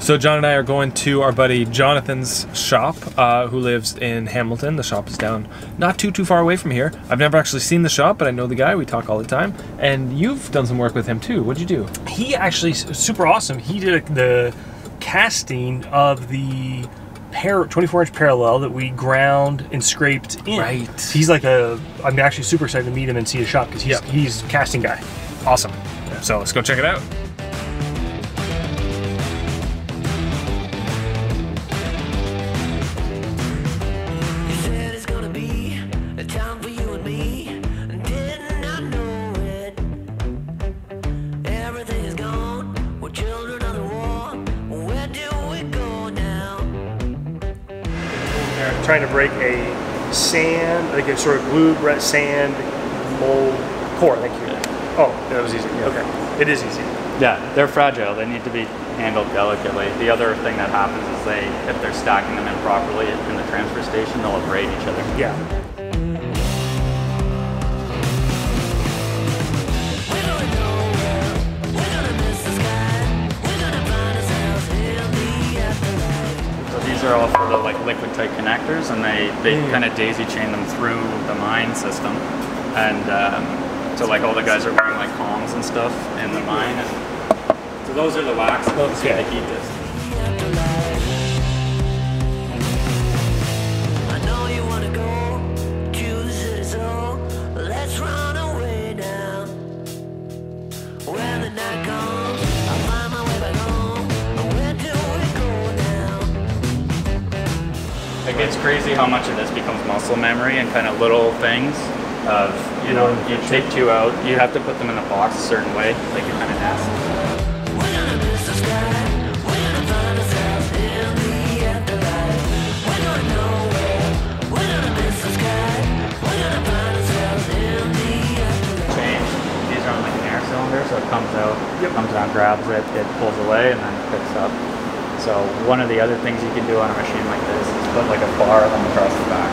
So John and I are going to our buddy Jonathan's shop, who lives in Hamilton. The shop is down not too far away from here. I've never actually seen the shop, but I know the guy. We talk all the time. And you've done some work with him too. What'd you do? He actually, super awesome. He did the casting of the 24-inch parallel that we ground and scraped in. Right. He's like I'm actually super excited to meet him and see his shop because he's a casting guy. Awesome. So let's go check it out. Trying to break a sand, like a sort of glued sand mold core. Thank you. Oh, that was easy. Okay, it is easy. Yeah, they're fragile. They need to be handled delicately. The other thing that happens is if they're stacking them improperly in the transfer station, they'll abrade each other. Yeah. These are all for the liquid tight connectors, and they kind of daisy chain them through the mine system, and so all the guys are wearing comms and stuff in the mine, and so those are the wax that the heat is. I know you want to go to the city, so let's run away now. When the night comes, I'll find my way back home. It's crazy how much of this becomes muscle memory and kind of little things of, you take two out, you have to put them in a box a certain way, like you kind of ask. Change. These are on an air cylinder, so it comes out, comes down, grabs it, it pulls away, and then it picks up. So one of the other things you can do on a machine like this is put a bar of them across the back.